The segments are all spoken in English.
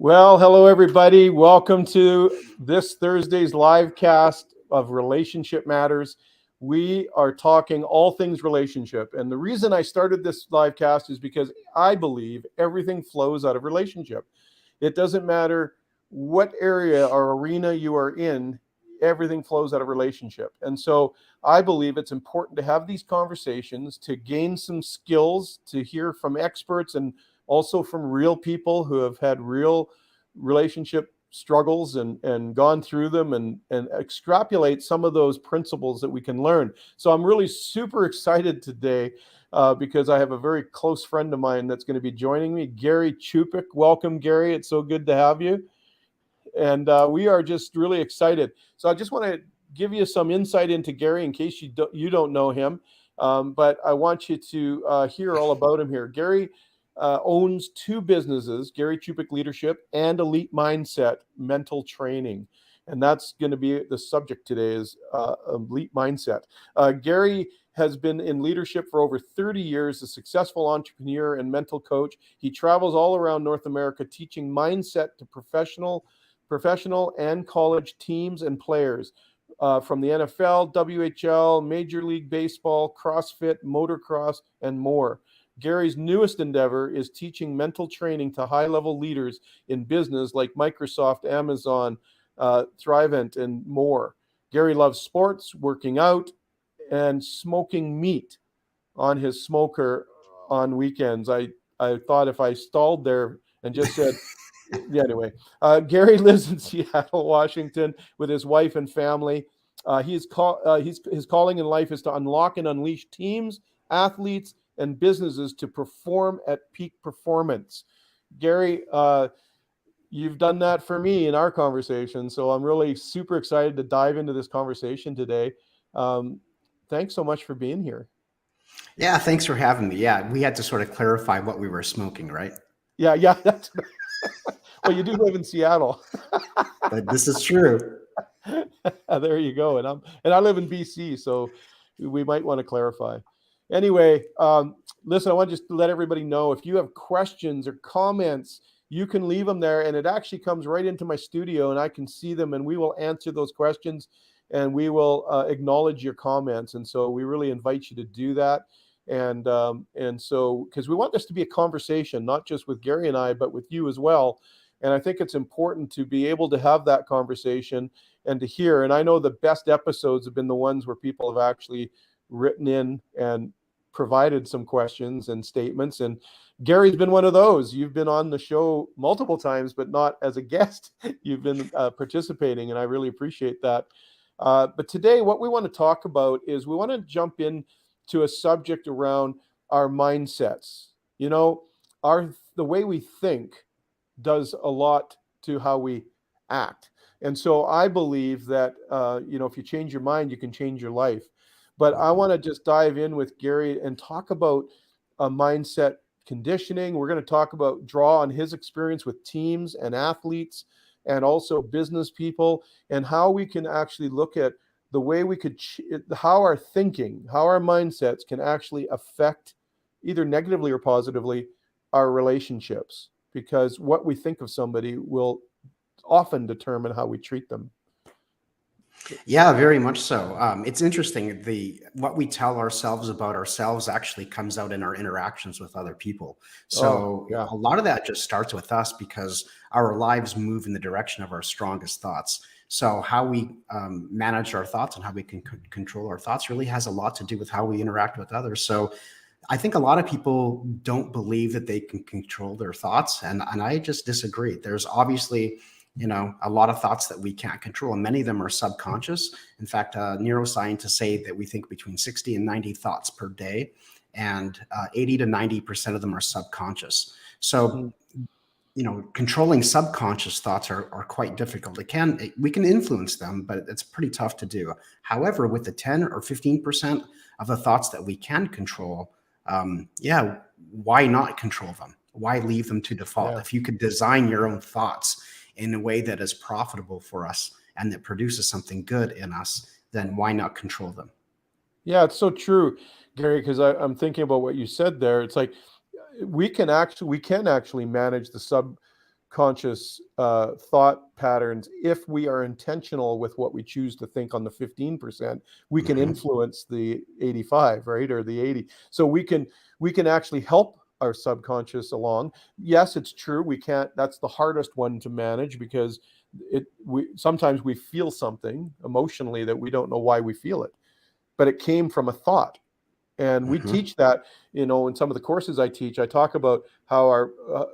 Well, hello, everybody. Welcome to this Thursday's live cast of Relationship Matters. We are talking all things relationship. And the reason I started this live cast is because I believe everything flows out of relationship. It doesn't matter what area or arena you are in, everything flows out of relationship. And so I believe it's important to have these conversations, to gain some skills, to hear from experts and also from real people who have had real relationship struggles and gone through them and extrapolate some of those principles that we can learn. So I'm really super excited today because I have a very close friend of mine that's going to be joining me, Gary Chupik. Welcome, Gary. It's so good to have you. And we are just really excited. So I just want to give you some insight into Gary in case you don't know him. But I want you to hear all about him here. Gary owns two businesses, Gary Chupik Leadership and Elite Mindset Mental Training. And that's going to be the subject today is Elite Mindset. Gary has been in leadership for over 30 years, a successful entrepreneur and mental coach. He travels all around North America teaching mindset to professional and college teams and players from the NFL, WHL, Major League Baseball, CrossFit, Motocross, and more. Gary's newest endeavor is teaching mental training to high-level leaders in business like Microsoft, Amazon, Thrivent, and more. Gary loves sports, working out, and smoking meat on his smoker on weekends. I thought if I stalled there and just said, yeah, anyway. Gary lives in Seattle, Washington, with his wife and family. His calling in life is to unlock and unleash teams, athletes, and businesses to perform at peak performance. Gary, you've done that for me in our conversation, so I'm really super excited to dive into this conversation today. Thanks so much for being here. Yeah, thanks for having me. Yeah, we had to sort of clarify what we were smoking, right? Yeah. That's well, you do live in Seattle. This is true. There you go. And I live in BC, so we might want to clarify. Anyway, listen, I want just to let everybody know if you have questions or comments, you can leave them there, and it actually comes right into my studio, and I can see them, and we will answer those questions, and we will acknowledge your comments. And so we really invite you to do that. And so because we want this to be a conversation, not just with Gary and I, but with you as well. And I think it's important to be able to have that conversation and to hear. And I know the best episodes have been the ones where people have actually written in and provided some questions and statements. And Gary's been one of those. You've been on the show multiple times, but not as a guest. You've been participating, and I really appreciate that. But today, what we want to talk about is we want to jump in to a subject around our mindsets. You know, the way we think does a lot to how we act. And so I believe that, if you change your mind, you can change your life. But I want to just dive in with Gary and talk about mindset conditioning. We're going to draw on his experience with teams and athletes and also business people, and how we can actually look at the way we could, how our thinking, how our mindsets can actually affect either negatively or positively our relationships, because what we think of somebody will often determine how we treat them. Yeah, very much so. It's interesting. What we tell ourselves about ourselves actually comes out in our interactions with other people. So a lot of that just starts with us because our lives move in the direction of our strongest thoughts. So how we manage our thoughts and how we can control our thoughts really has a lot to do with how we interact with others. So I think a lot of people don't believe that they can control their thoughts. And I just disagree. There's obviously a lot of thoughts that we can't control, and many of them are subconscious. In fact, neuroscientists say that we think between 60 and 90 thoughts per day, and 80 to 90% of them are subconscious. So, controlling subconscious thoughts are quite difficult. We can influence them, but it's pretty tough to do. However, with the 10 or 15% of the thoughts that we can control, why not control them? Why leave them to default? If you could design your own thoughts in a way that is profitable for us and that produces something good in us, then why not control them? Yeah, it's so true, Gary, because I'm thinking about what you said there. It's like we can actually manage the subconscious thought patterns if we are intentional with what we choose to think on the 15%. We can influence the 85, right, or the 80. So we can actually help our subconscious along. Yes, it's true. We can't. That's the hardest one to manage because sometimes we feel something emotionally that we don't know why we feel it, but it came from a thought. And we teach that, in some of the courses I teach. I talk about how our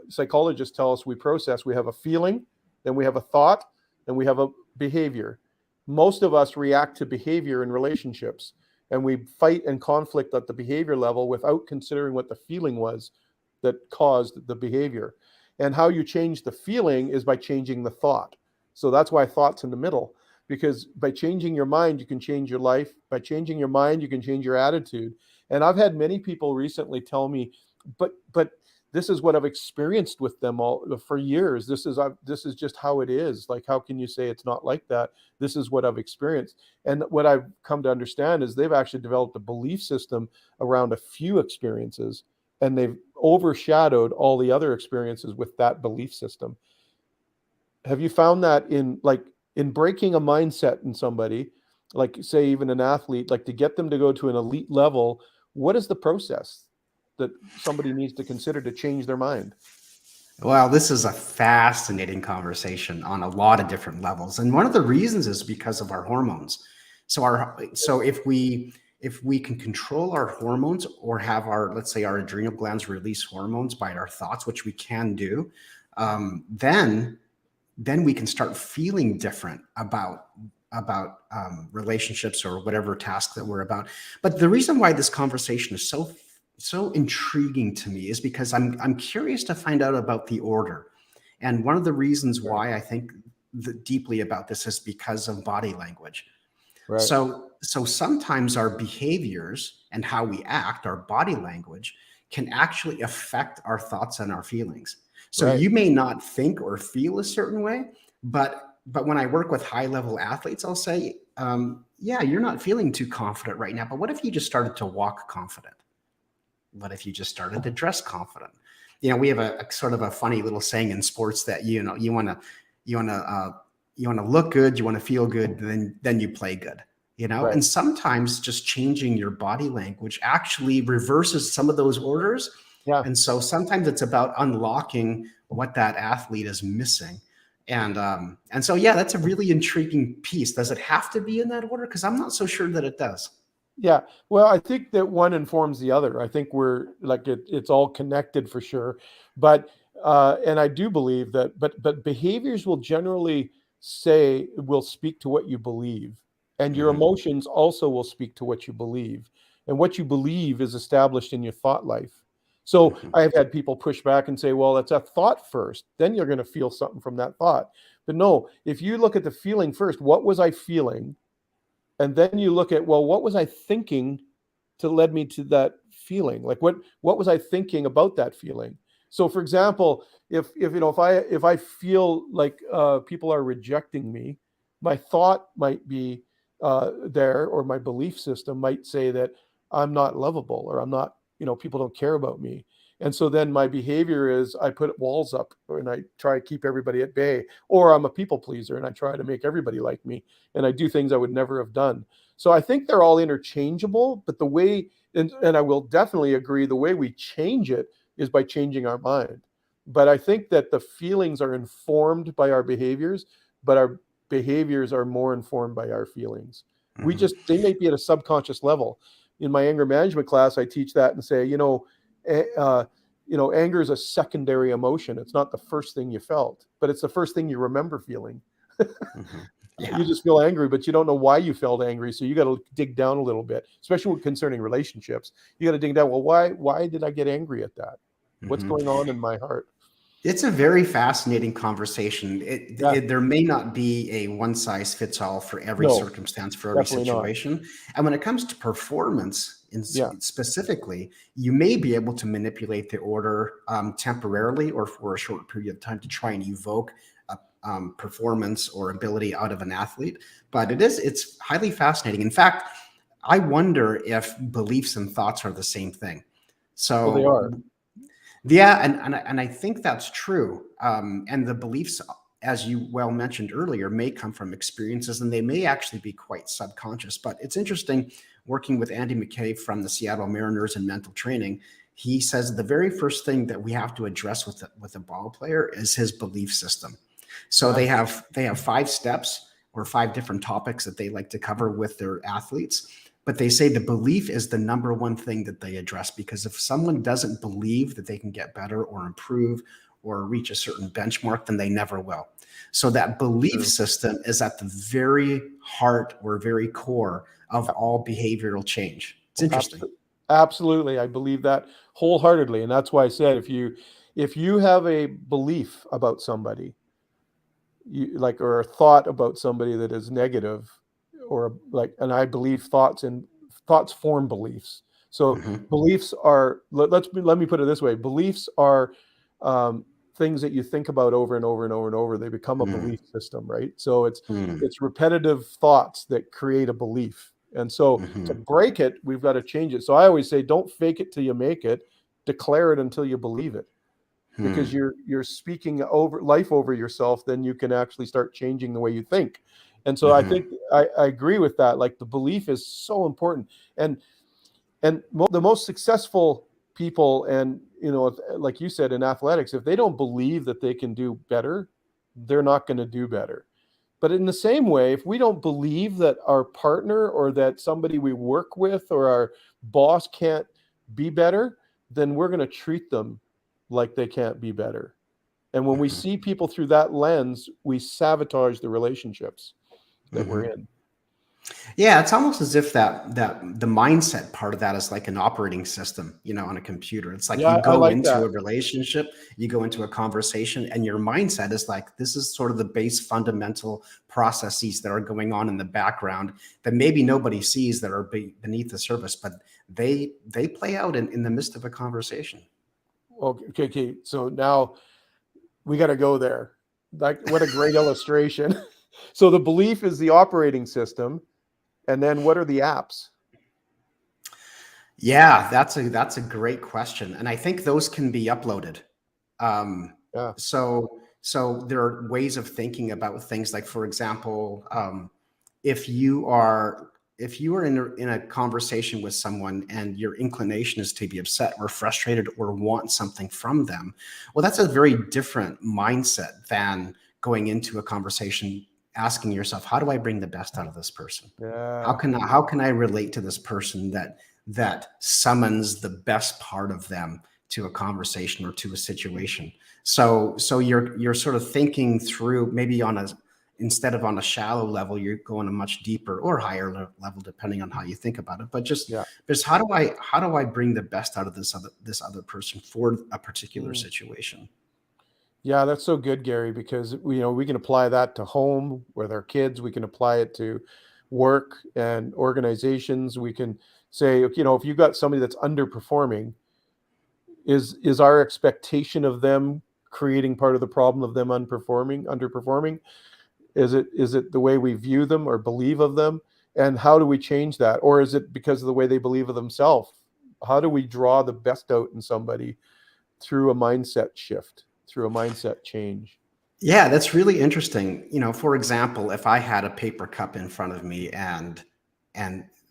psychologists tell us we have a feeling, then we have a thought, then we have a behavior. Most of us react to behavior in relationships, and we fight and conflict at the behavior level without considering what the feeling was that caused the behavior. And how you change the feeling is by changing the thought. So that's why thought's in the middle. Because by changing your mind, you can change your life. By changing your mind, you can change your attitude. And I've had many people recently tell me, but this is what I've experienced with them all for years. This is just how it is. Like, how can you say it's not like that? This is what I've experienced. And what I've come to understand is they've actually developed a belief system around a few experiences, and they've overshadowed all the other experiences with that belief system. Have you found that in breaking a mindset in somebody, like say even an athlete, like to get them to go to an elite level, what is the process that somebody needs to consider to change their mind? Well, this is a fascinating conversation on a lot of different levels. And one of the reasons is because of our hormones. So if we can control our hormones or have let's say our adrenal glands release hormones by our thoughts, which we can do, then we can start feeling different about relationships or whatever task that we're about. But the reason why this conversation is so intriguing to me is because I'm curious to find out about the order. And one of the reasons why I think deeply about this is because of body language. Right. So sometimes our behaviors and how we act, our body language, can actually affect our thoughts and our feelings. So you may not think or feel a certain way, but when I work with high-level athletes, I'll say, you're not feeling too confident right now, but what if you just started to walk confident? What if you just started to dress confident? We have a sort of a funny little saying in sports that you want to look good, you want to feel good, then you play good. Right. And sometimes just changing your body language actually reverses some of those orders. Yeah. And so sometimes it's about unlocking what that athlete is missing. And so, that's a really intriguing piece. Does it have to be in that order? Because I'm not so sure that it does. Yeah. Well, I think that one informs the other. I think we're like, it's all connected for sure. But, and I do believe that, but behaviors will generally will speak to what you believe. And your emotions also will speak to what you believe. And what you believe is established in your thought life. So I've had people push back and say, well, it's a thought first, then you're going to feel something from that thought. But no, if you look at the feeling first, what was I feeling? And then you look at, well, what was I thinking to lead me to that feeling? Like what was I thinking about that feeling? So for example, if I feel like people are rejecting me, my thought might be there, or my belief system might say that I'm not lovable, or I'm not, people don't care about me. And so then my behavior is I put walls up and I try to keep everybody at bay, or I'm a people pleaser and I try to make everybody like me. And I do things I would never have done. So I think they're all interchangeable, but the way, and I will definitely agree, the way we change it is by changing our mind. But I think that the feelings are informed by our behaviors, but our behaviors are more informed by our feelings. They may be at a subconscious level. In my anger management class, I teach that and say, anger is a secondary emotion. It's not the first thing you felt, but it's the first thing you remember feeling. Mm-hmm. Yeah. You just feel angry, but you don't know why you felt angry. So you got to dig down a little bit, especially with concerning relationships. You got to dig down. Well, why did I get angry at that? What's going on in my heart? It's a very fascinating conversation. There may not be a one size fits all for every circumstance, for every situation. And when it comes to performance specifically, you may be able to manipulate the order temporarily or for a short period of time to try and evoke performance or ability out of an athlete. But it's highly fascinating. In fact, I wonder if beliefs and thoughts are the same thing. So they are. Yeah, and I think that's true. And the beliefs, as you well mentioned earlier, may come from experiences, and they may actually be quite subconscious. But it's interesting working with Andy McKay from the Seattle Mariners in mental training. He says the very first thing that we have to address with a ball player is his belief system. So they have 5 steps or 5 different topics that they like to cover with their athletes. But they say the belief is the number one thing that they address, because if someone doesn't believe that they can get better or improve or reach a certain benchmark, then they never will. So that belief system is at the very heart or very core of all behavioral change. It's interesting. Absolutely. I believe that wholeheartedly. And that's why I said, if you have a belief about somebody, or a thought about somebody that is negative, and I believe thoughts form beliefs. So beliefs are, let me put it this way. Beliefs are things that you think about over and over and over and over. They become a belief system, right? So it's repetitive thoughts that create a belief. And so to break it, we've got to change it. So I always say, don't fake it till you make it. Declare it until you believe it. Because you're speaking life over yourself, then you can actually start changing the way you think. And so I think I agree with that. Like, the belief is so important. And the most successful people, and like you said, in athletics, if they don't believe that they can do better, they're not going to do better. But in the same way, if we don't believe that our partner or that somebody we work with or our boss can't be better, then we're going to treat them like they can't be better. And when we see people through that lens, we sabotage the relationships that we're in. Yeah, it's almost as if that the mindset part of that is like an operating system, on a computer. It's like you go into a relationship, you go into a conversation, and your mindset is like, this is sort of the base fundamental processes that are going on in the background that maybe nobody sees, that are beneath the surface, but they play out in the midst of a conversation. Okay. So now we got to go there. Like, what a great illustration. So the belief is the operating system. And then what are the apps? Yeah, that's a great question. And I think those can be uploaded. So there are ways of thinking about things like, for example, if you are in a conversation with someone and your inclination is to be upset or frustrated or want something from them, well, that's a very different mindset than going into a conversation asking yourself, how do I bring the best out of this person? How can I relate to this person that summons the best part of them to a conversation or to a situation? So you're sort of thinking through, maybe instead of on a shallow level, you're going a much deeper or higher level, depending on how you think about it. But just how do I bring the best out of this other person for a particular situation? Yeah, that's so good, Gary, because we can apply that to home with our kids. We can apply it to work and organizations. We can say, if you've got somebody that's underperforming, is our expectation of them creating part of the problem of them underperforming? Is it the way we view them or believe of them? And how do we change that? Or is it because of the way they believe of themselves? How do we draw the best out in somebody through a mindset shift, through a mindset change? Yeah, that's really interesting. For example, if I had a paper cup in front of me and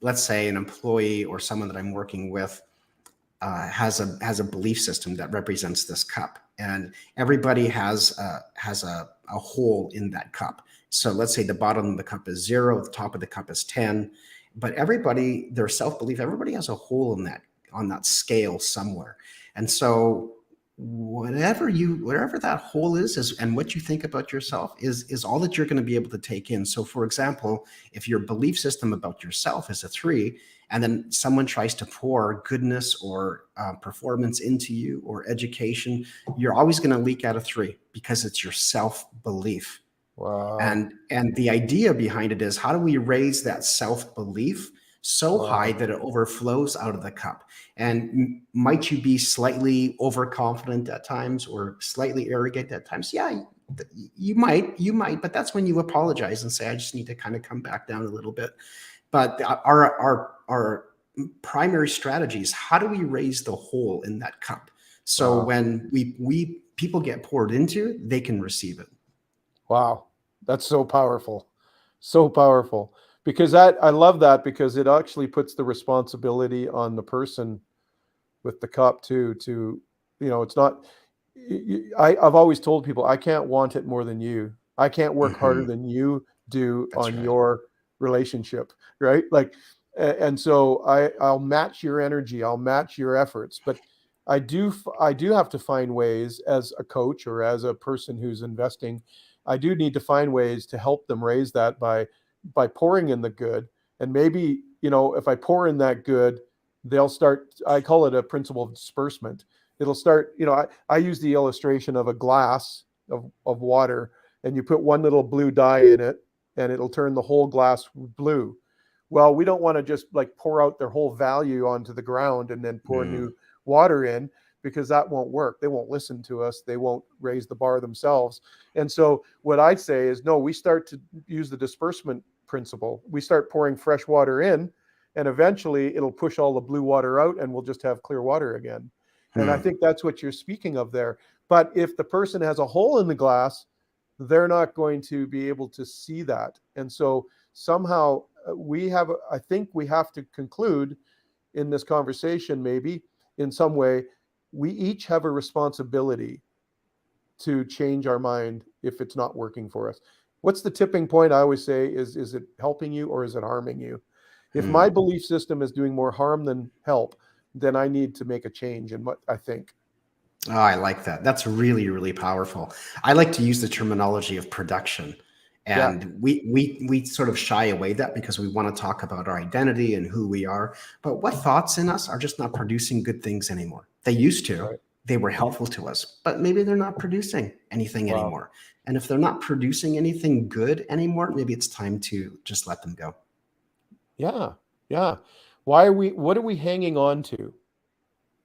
let's say an employee or someone that I'm working with has a belief system that represents this cup, and everybody has a hole in that cup. So let's say the bottom of the cup is 0, the top of the cup is 10, but their self-belief, everybody has a hole on that scale somewhere. And so whatever that hole is and what you think about yourself is all that you're going to be able to take in. So for example, if your belief system about yourself is a 3, and then someone tries to pour goodness or performance into you or education, you're always going to leak out a 3 because it's your self-belief. Wow. And the idea behind it is, how do we raise that self-belief so high that it overflows out of the cup? And might you be slightly overconfident at times or slightly arrogant at times? Yeah, you might, but that's when you apologize and say, I just need to kind of come back down a little bit. But our primary strategy is, how do we raise the hole in that cup? So when we people get poured into, they can receive it. Wow. That's so powerful. So powerful. Because I love that, because it actually puts the responsibility on the person with the cup too, to, it's not, I've always told people, I can't want it more than you. I can't work harder than you do That's on right. your relationship. Right. Like, and so I'll match your energy. I'll match your efforts, but I do have to find ways, as a coach or as a person who's investing, I do need to find ways to help them raise that by pouring in the good. And maybe, if I pour in that good, they'll start, I call it a principle of disbursement. It'll start, I use the illustration of a glass of water, and you put one little blue dye in it and it'll turn the whole glass blue. Well, we don't want to just like pour out their whole value onto the ground and then pour new water in, because that won't work. They won't listen to us. They won't raise the bar themselves. And so what I'd say is, no, we start to use the disbursement principle. We start pouring fresh water in, and eventually it'll push all the blue water out and we'll just have clear water again. And I think that's what you're speaking of there. But if the person has a hole in the glass, they're not going to be able to see that. And so somehow I think we have to conclude in this conversation, maybe in some way, we each have a responsibility to change our mind if it's not working for us. What's the tipping point? I always say is it helping you or is it harming you? If my belief system is doing more harm than help, then I need to make a change in what I think. Oh, I like that. That's really, really powerful. I like to use the terminology of production. And we sort of shy away that because we want to talk about our identity and who we are. But what thoughts in us are just not producing good things anymore? They used to. Right. They were helpful to us, but maybe they're not producing anything anymore. And if they're not producing anything good anymore, maybe it's time to just let them go. Yeah. Yeah. What are we hanging on to?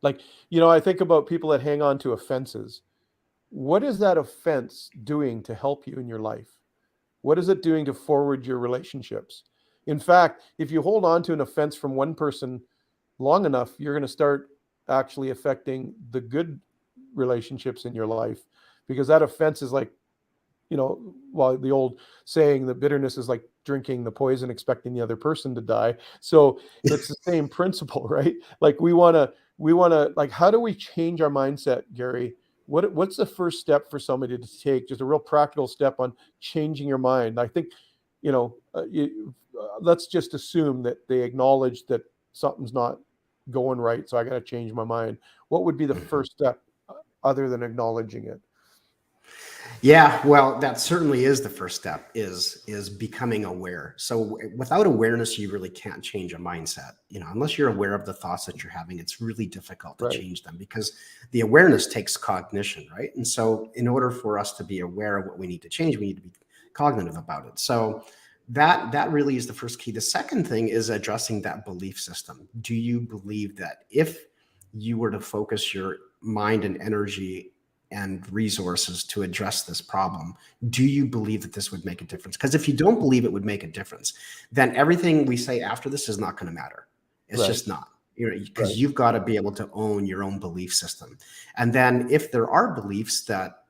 Like, I think about people that hang on to offenses. What is that offense doing to help you in your life? What is it doing to forward your relationships? In fact, if you hold on to an offense from one person long enough, you're going to start actually affecting the good relationships in your life, because that offense is like, well, the old saying, the bitterness is like drinking the poison, expecting the other person to die. So it's the same principle, right? Like we want to, like, how do we change our mindset, Gary? What's the first step for somebody to take? Just a real practical step on changing your mind. I think, let's just assume that they acknowledge that something's not going right, so I got to change my mind. What would be the first step other than acknowledging it? Yeah, well, that certainly is the first step, is becoming aware. So without awareness, you really can't change a mindset. Unless you're aware of the thoughts that you're having, it's really difficult to change them, because the awareness takes cognition, right? And so in order for us to be aware of what we need to change, we need to be cognitive about it. So that really is the first key. The second thing is addressing that belief system. Do you believe that if you were to focus your mind and energy and resources to address this problem, do you believe that this would make a difference? Because if you don't believe it would make a difference, then everything we say after this is not going to matter. It's just not, because you've got to be able to own your own belief system. And then if there are beliefs that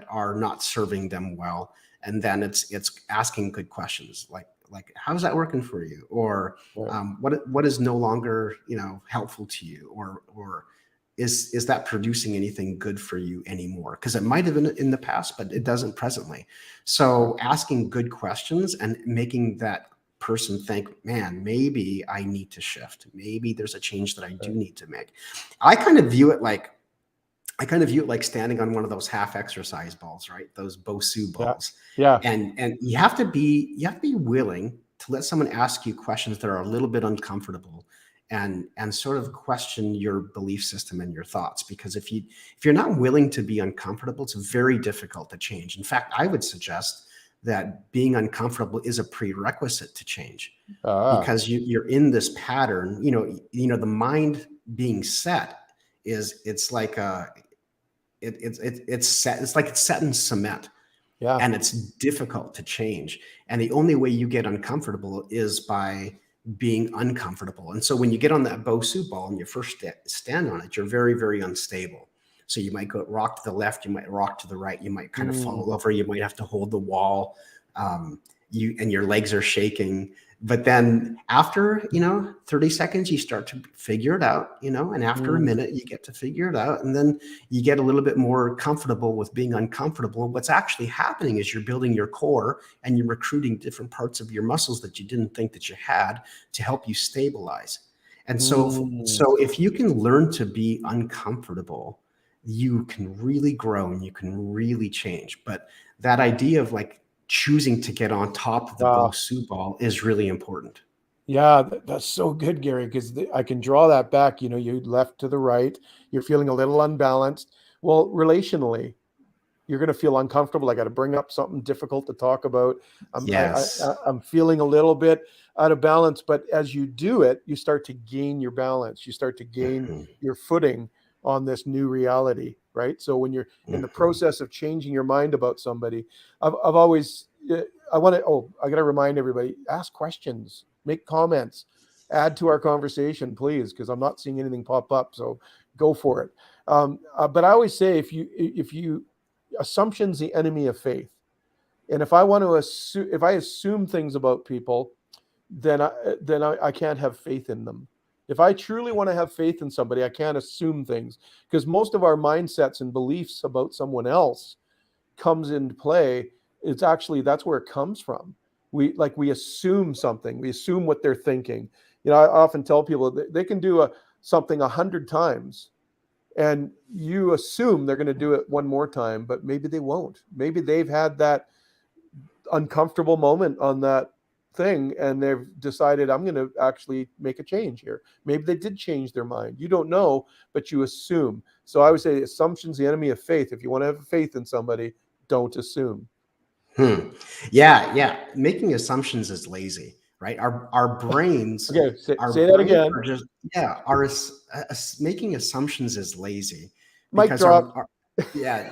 are not serving them well, and then it's asking good questions like how's that working for you, or what is no longer helpful to you, or is that producing anything good for you anymore? Because it might have been in the past, but it doesn't presently. So asking good questions and making that person think, man, maybe I need to shift. Maybe there's a change that I do need to make. I kind of view it like I kind of view it like standing on one of those half exercise balls, right? Those Bosu balls. Yeah. And you have to be willing to let someone ask you questions that are a little bit uncomfortable and sort of question your belief system and your thoughts. Because if you're not willing to be uncomfortable, it's very difficult to change. In fact, I would suggest that being uncomfortable is a prerequisite to change, because you're in this pattern. The mind being set it's like it's set. It's like it's set in cement. Yeah. And it's difficult to change. And the only way you get uncomfortable is by being uncomfortable. And so when you get on that Bosu ball and you first stand on it, you're very, very unstable. So you might go rock to the left, you might rock to the right, you might kind of fall over, you might have to hold the wall, and your legs are shaking. But then after 30 seconds, you start to figure it out, and after a minute, you get to figure it out, and then you get a little bit more comfortable with being uncomfortable. What's actually happening is you're building your core and you're recruiting different parts of your muscles that you didn't think that you had to help you stabilize. And so if you can learn to be uncomfortable, you can really grow and you can really change. But that idea of like choosing to get on top of the Bosu ball is really important. Yeah, that's so good, Gary, because I can draw that back. You left to the right, you're feeling a little unbalanced. Well, relationally, you're going to feel uncomfortable. I got to bring up something difficult to talk about. I'm feeling a little bit out of balance, but as you do it, you start to gain your balance. You start to gain your footing on this new reality, right? So when you're in the process of changing your mind about somebody, I've always, I got to remind everybody, ask questions, make comments, add to our conversation, please, because I'm not seeing anything pop up. So go for it. But I always say, if you assumption's the enemy of faith. And if I assume things about people, then I can't have faith in them. If I truly want to have faith in somebody, I can't assume things, because most of our mindsets and beliefs about someone else comes into play. It's actually, that's where it comes from. We assume something. We assume what they're thinking. I often tell people that they can do something 100 times, and you assume they're going to do it one more time, but maybe they won't. Maybe they've had that uncomfortable moment on that thing and they've decided, I'm going to actually make a change here. Maybe they did change their mind. You don't know, but you assume. So I would say assumption's the enemy of faith. If you want to have faith in somebody, don't assume. Yeah. Making assumptions is lazy, right? Our brains. Okay, say that again. Making assumptions is lazy because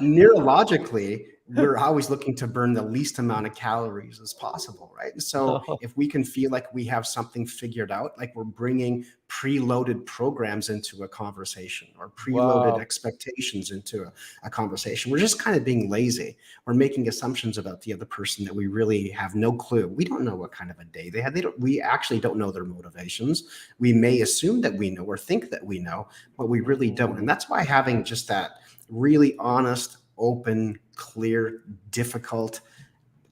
neurologically, we're always looking to burn the least amount of calories as possible, right? And so if we can feel like we have something figured out, like we're bringing preloaded programs into a conversation or preloaded expectations into a conversation, we're just kind of being lazy. We're making assumptions about the other person that we really have no clue. We don't know what kind of a day they had. We actually don't know their motivations. We may assume that we know or think that we know, but we really don't. And that's why having just that really honest, open, clear, difficult,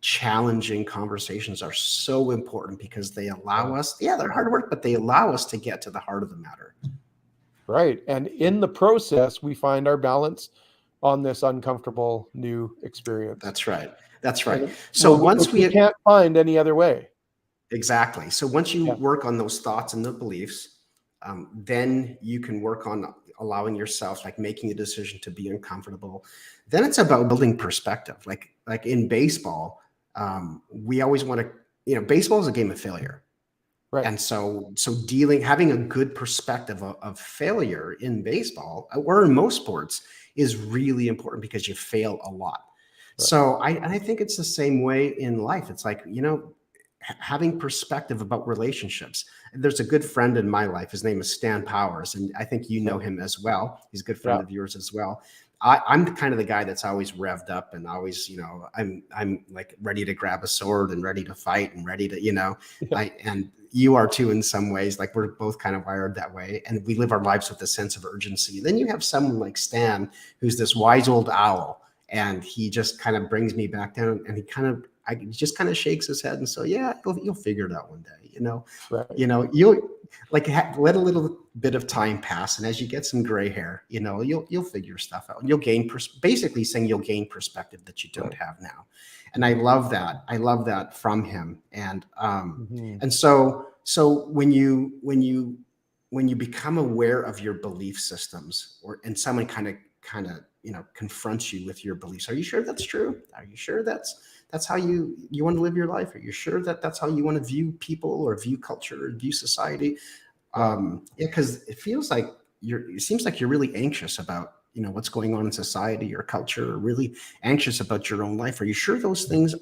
challenging conversations are so important, because they allow us, they're hard work, but they allow us to get to the heart of the matter. Right. And in the process, we find our balance on this uncomfortable new experience. That's right. So once we can't find any other way. Exactly. So once you work on those thoughts and the beliefs, then you can work on allowing yourself, like making a decision to be uncomfortable. Then it's about building perspective. Like in baseball, we always want to, baseball is a game of failure. Right. And so having a good perspective of failure in baseball or in most sports is really important, because you fail a lot. Right. So I think it's the same way in life. It's like, having perspective about relationships. There's a good friend in my life. His name is Stan Powers, and I think you know him as well. He's a good friend of yours as well. I'm kind of the guy that's always revved up and always, I'm like ready to grab a sword and ready to fight and ready to, and you are too in some ways. Like we're both kind of wired that way, and we live our lives with a sense of urgency. Then you have someone like Stan, who's this wise old owl, and he just kind of brings me back down, and he just kind of shakes his head and so, yeah, you'll figure it out one day, Right. You'll let a little bit of time pass. And as you get some gray hair, you'll figure stuff out and you'll gain, basically saying you'll gain perspective that you don't have now. And I love that. I love that from him. And, and so when you become aware of your belief systems and someone kind of, confronts you with your beliefs. Are you sure that's true? Are you sure that's how you want to live your life? Are you sure that that's how you want to view people or view culture or view society? Because it seems like you're really anxious about, what's going on in society or culture, or really anxious about your own life. Are you sure those things,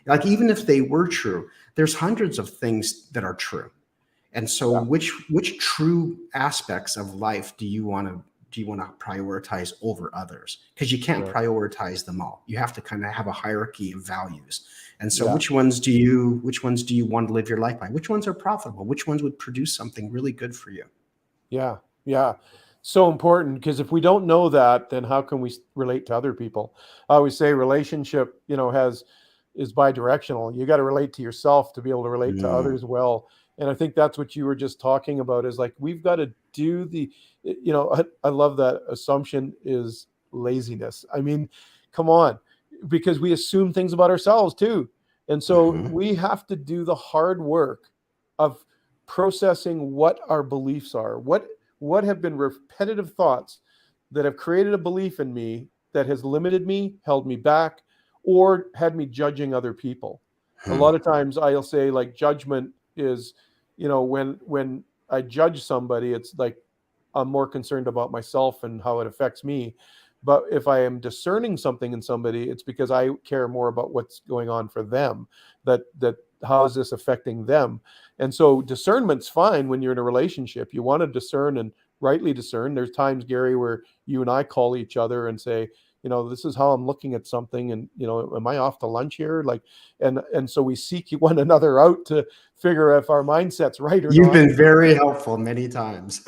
like, even if they were true, there's hundreds of things that are true. And so which true aspects of life do you want to prioritize over others? Because you can't prioritize them all. You have to kind of have a hierarchy of values. And so which ones do you want to live your life by? Which ones are profitable? Which ones would produce something really good for you? Yeah. So important, because if we don't know that, then how can we relate to other people? I always say relationship, is bi-directional. You got to relate to yourself to be able to relate to others well. And I think that's what you were just talking about, is like, we've got to do I love that assumption is laziness. I mean, come on, because we assume things about ourselves too. And so we have to do the hard work of processing what our beliefs are, what have been repetitive thoughts that have created a belief in me that has limited me, held me back, or had me judging other people. A lot of times I'll say, like, judgment is, when I judge somebody, it's like I'm more concerned about myself and how it affects me. But if I am discerning something in somebody, it's because I care more about what's going on for them, that how is this affecting them? And so discernment's fine when you're in a relationship. You want to discern and rightly discern. There's times, Gary, where you and I call each other and say, this is how I'm looking at something, and am I off to lunch here? Like, and so we seek one another out to figure if our mindset's right or not. You've been very helpful many times.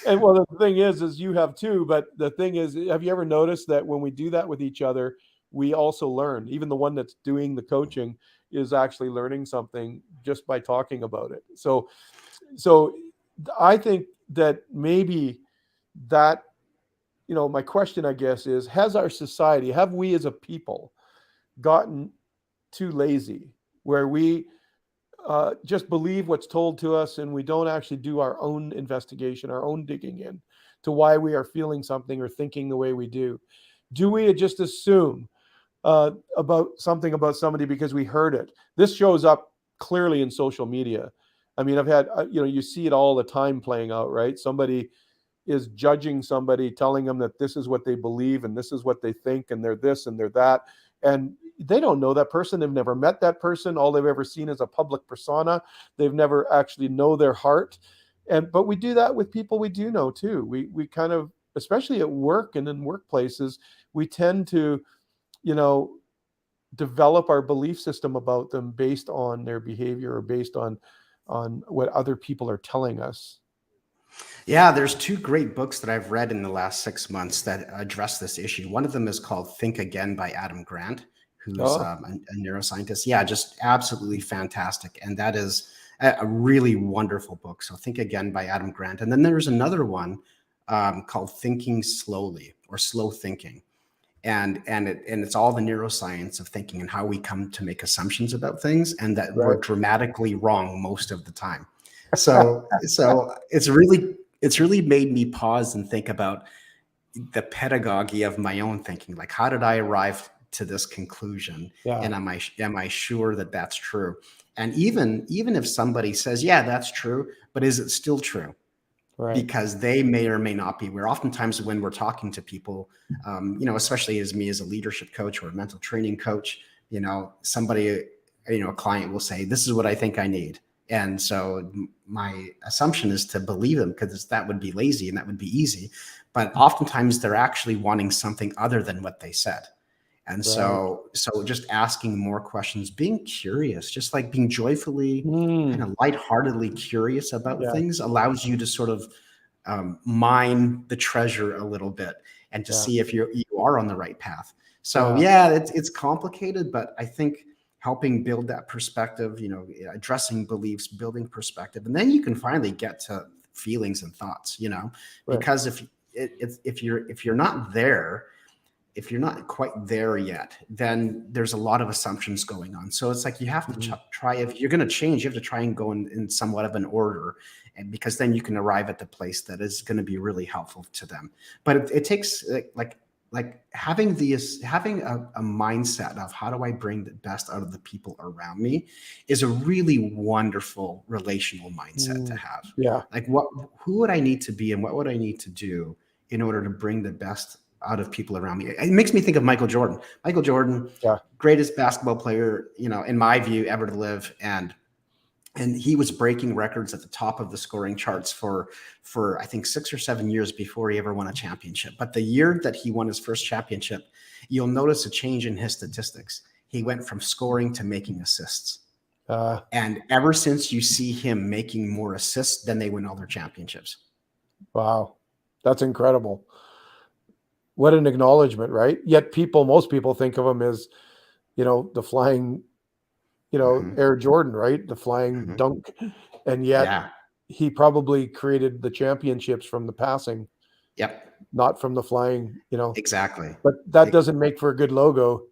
And well, the thing is you have too. But the thing is, have you ever noticed that when we do that with each other, we also learn? Even the one that's doing the coaching is actually learning something just by talking about it. So I think that maybe that, my question, I guess, is, have we as a people gotten too lazy, where we just believe what's told to us and we don't actually do our own investigation, our own digging in to why we are feeling something or thinking the way we do? Do we just assume about somebody because we heard it? This shows up clearly in social media. I mean, I've had, you see it all the time playing out, right? Somebody is judging somebody, telling them that this is what they believe and this is what they think, and they're this and they're that. And they don't know that person. They've never met that person. All they've ever seen is a public persona. They've never actually know their heart. But we do that with people we do know too. We kind of, especially at work and in workplaces, we tend to, develop our belief system about them based on their behavior or based on what other people are telling us. Yeah, there's two great books that I've read in the last 6 months that address this issue. One of them is called Think Again by Adam Grant, who's a neuroscientist. Yeah, just absolutely fantastic. And that is a really wonderful book. So Think Again by Adam Grant. And then there's another one called Thinking Slowly, or Slow Thinking. And it's all the neuroscience of thinking and how we come to make assumptions about things, and that we're dramatically wrong most of the time. So it's really made me pause and think about the pedagogy of my own thinking. Like, how did I arrive to this conclusion? Yeah. And am I sure that that's true? And even if somebody says, yeah, that's true, but is it still true? Right. Because they may or may not be. Where oftentimes when we're talking to people, especially as me as a leadership coach or a mental training coach, somebody, a client will say, this is what I think I need. And so my assumption is to believe them, because that would be lazy and that would be easy. But oftentimes they're actually wanting something other than what they said. And so just asking more questions, being curious, just like being joyfully, kind of lightheartedly curious about things, allows you to sort of mine the treasure a little bit and to see if you are on the right path. So yeah, it's complicated, but I think helping build that perspective, addressing beliefs, building perspective, and then you can finally get to feelings and thoughts, because if you're not there, if you're not quite there yet, then there's a lot of assumptions going on. So it's like you have to try, if you're going to change, you have to try and go in somewhat of an order, and because then you can arrive at the place that is going to be really helpful to them. But it takes like having a mindset of how do I bring the best out of the people around me is a really wonderful relational mindset to have. Yeah. Like who would I need to be and what would I need to do in order to bring the best out of people around me? It makes me think of Michael Jordan. Michael Jordan, greatest basketball player, in my view, ever to live. And he was breaking records at the top of the scoring charts for I think 6 or 7 years before he ever won a championship. But the year that he won his first championship, you'll notice a change in his statistics. He went from scoring to making assists. And ever since, you see him making more assists than they win all their championships. Wow. That's incredible. What an acknowledgement, right? Yet most people think of him as, the flying, Air Jordan, right? The flying dunk. And yet he probably created the championships from the passing. Yep. Not from the flying, Exactly. But that doesn't make for a good logo.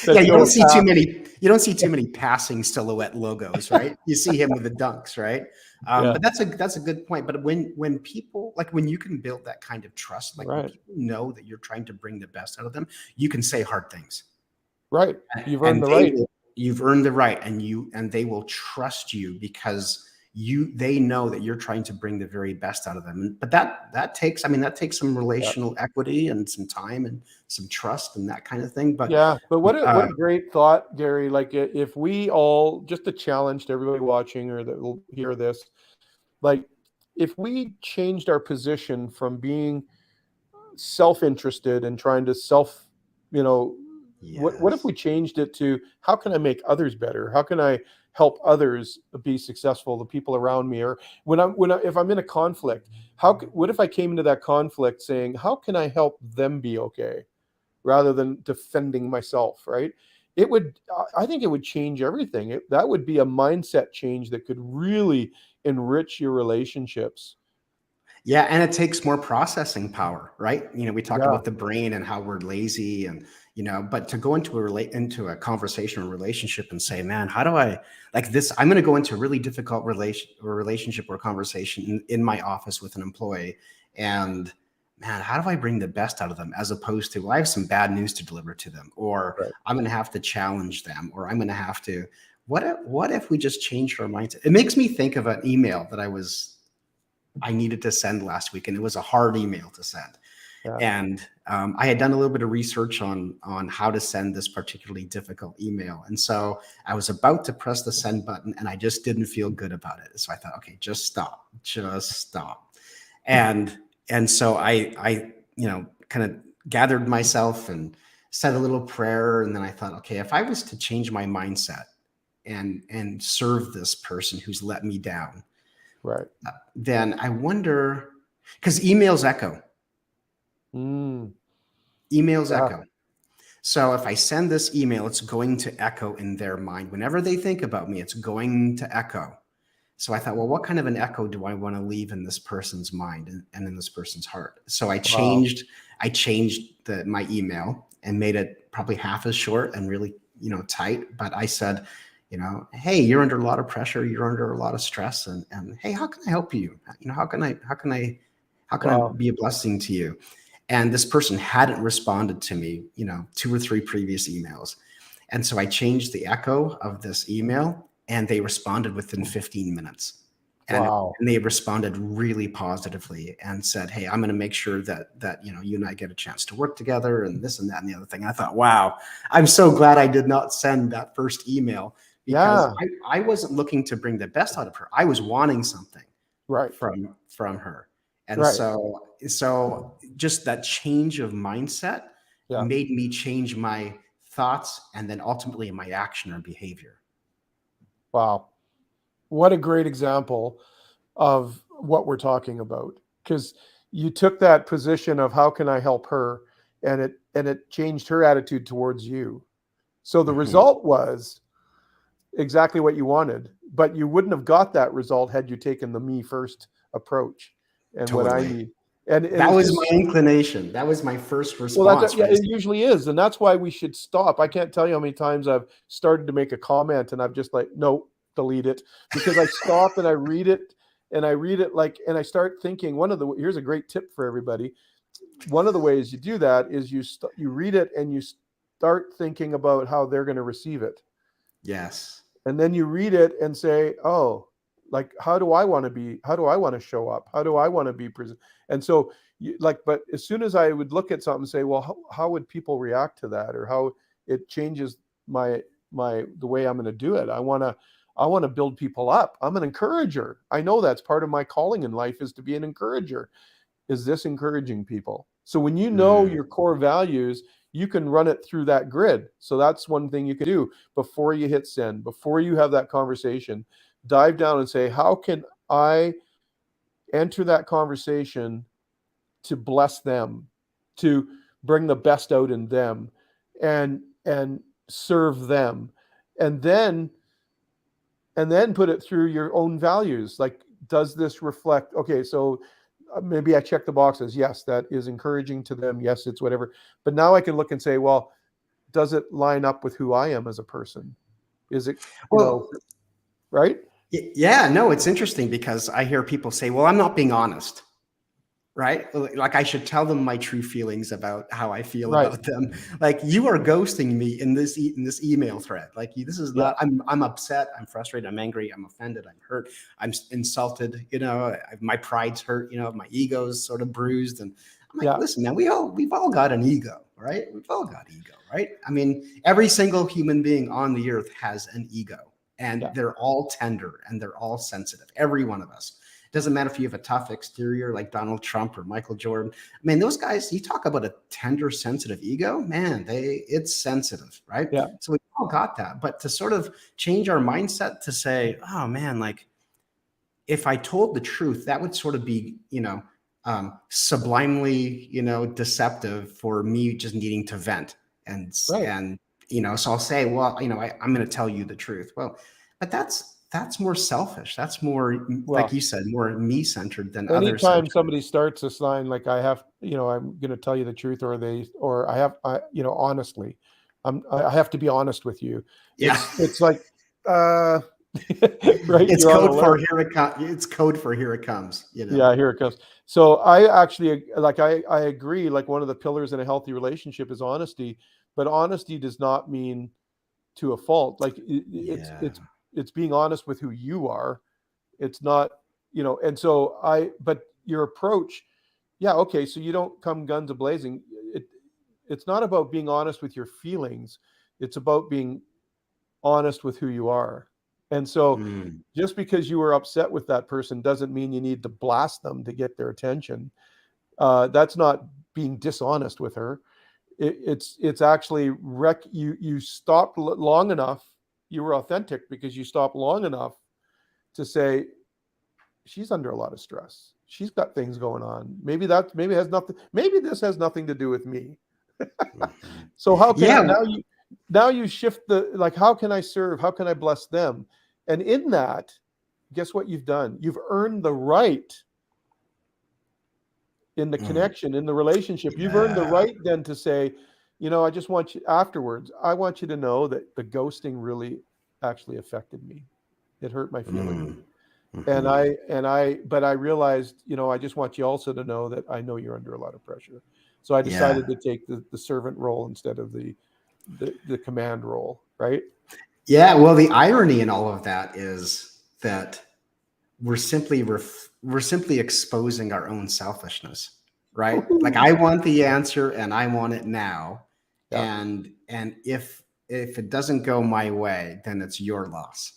You don't see too many passing silhouette logos, right? You see him with the dunks, right? But that's a good point. But when people, like, when you can build that kind of trust, like when people know that you're trying to bring the best out of them, you can say hard things. Right. You've earned the right. You've earned the right, and they will trust you because they know that you're trying to bring the very best out of them. But that takes some relational equity and some time and some trust and that kind of thing. But what a great thought, Gary. Like, if we all, just a challenge to everybody watching or that will hear this, like, if we changed our position from being self-interested and trying to what if we changed it to, how can I make others better? How can I help others be successful, the people around me? Or if I'm in a conflict, what if I came into that conflict saying, how can I help them be okay, rather than defending myself, right? I think it would change everything. That would be a mindset change that could really enrich your relationships. Yeah, and it takes more processing power, right? We talked about the brain and how we're lazy, and but to go into a conversation or relationship and say, man, how do I, like this? I'm going to go into a really difficult relationship or conversation in my office with an employee, and man, how do I bring the best out of them? As opposed to, well, I have some bad news to deliver to them, or I'm going to have to challenge them, or I'm going to have to. What if we just changed our mindset? It makes me think of an email that I needed to send last week, and it was a hard email to send. And I had done a little bit of research on how to send this particularly difficult email. And so I was about to press the send button, and I just didn't feel good about it. So I thought, okay, just stop. And so I kind of gathered myself and said a little prayer. And then I thought, okay, if I was to change my mindset and serve this person who's let me down, right, then I wonder, because emails echo. Emails echo. So if I send this email, it's going to echo in their mind. Whenever they think about me, it's going to echo. So I thought, well, what kind of an echo do I want to leave in this person's mind and in this person's heart? So I changed my email and made it probably half as short and really, tight. But I said, hey, you're under a lot of pressure. You're under a lot of stress. And hey, how can I help you? How can I be a blessing to you? And this person hadn't responded to me, 2 or 3 previous emails. And so I changed the echo of this email, and they responded within 15 minutes. And they responded really positively and said, hey, I'm going to make sure that you and I get a chance to work together, and this and that and the other thing. And I thought, wow, I'm so glad I did not send that first email, because I wasn't looking to bring the best out of her. I was wanting something from her. And so just that change of mindset made me change my thoughts and then ultimately my action or behavior. Wow. What a great example of what we're talking about. Because you took that position of how can I help her, and it changed her attitude towards you. So the result was exactly what you wanted, but you wouldn't have got that result had you taken the me first approach and totally. what I need. And that was my inclination. That was my first response. Well, it usually is. And that's why we should stop. I can't tell you how many times I've started to make a comment and I've just like, no, delete it, because I stop and I read it and I start thinking here's a great tip for everybody. One of the ways you do that is you read it and you start thinking about how they're going to receive it. Yes. And then you read it and say, oh, like, how do I want to be? How do I want to show up? How do I want to be present? And so but as soon as I would look at something and say, well, how would people react to that? Or how it changes the way I'm going to do it. I want to build people up. I'm an encourager. I know that's part of my calling in life, is to be an encourager. Is this encouraging people? So when you know your core values, you can run it through that grid. So that's one thing you can do before you hit send, before you have that conversation. Dive down and say, how can I enter that conversation to bless them, to bring the best out in them, and serve them, and then put it through your own values. Like, does this reflect? Okay, so maybe I check the boxes. Yes, that is encouraging to them. Yes, it's whatever. But now I can look and say, well, does it line up with who I am as a person? Is it, right? Yeah, no, it's interesting because I hear people say, well, I'm not being honest, right? Like I should tell them my true feelings about how I feel about them. Like, you are ghosting me in this email thread. Like, this is not, I'm upset, I'm frustrated, I'm angry, I'm offended, I'm hurt, I'm insulted, my pride's hurt, my ego's sort of bruised. And I'm like, listen, man, we've all got an ego, right? We've all got ego, right? I mean, every single human being on the earth has an ego. And they're all tender and they're all sensitive. Every one of us. It doesn't matter if you have a tough exterior like Donald Trump or Michael Jordan. I mean, those guys, you talk about a tender, sensitive ego, man, it's sensitive, right? Yeah. So we all got that. But to sort of change our mindset to say, oh man, like, if I told the truth, that would sort of be, sublimely, deceptive for me just needing to vent. And so I'll say, well, I'm going to tell you the truth. Well, but that's more selfish. That's more, like you said, more me-centered than others. Anytime somebody starts a sign like, I have, I'm going to tell you the truth, or I have, honestly, I have to be honest with you. Yeah. It's like, right. It's code for here it comes. It's code for here it comes. Yeah, here it comes. So I actually, I agree. Like, one of the pillars in a healthy relationship is honesty, but honesty does not mean to a fault. Like, it's being honest with who you are. It's not, and so but your approach, okay. So you don't come guns a-blazing. It's not about being honest with your feelings. It's about being honest with who you are. And so just because you were upset with that person doesn't mean you need to blast them to get their attention. That's not being dishonest with her. It's actually you stopped long enough. You were authentic because you stopped long enough to say, she's under a lot of stress. She's got things going on. Maybe this has nothing to do with me. So how can now you shift how can I serve? How can I bless them? And in that, guess what you've done? You've earned the right in the connection, in the relationship. You've earned the right then to say, I just want you afterwards. I want you to know that the ghosting really actually affected me. It hurt my feelings. But I realized, I just want you also to know that I know you're under a lot of pressure. So I decided to take the servant role instead of the command role. Right. Yeah. Well, the irony in all of that is that we're simply exposing our own selfishness, right? Like, I want the answer and I want it now. Yeah. And if it doesn't go my way, then it's your loss.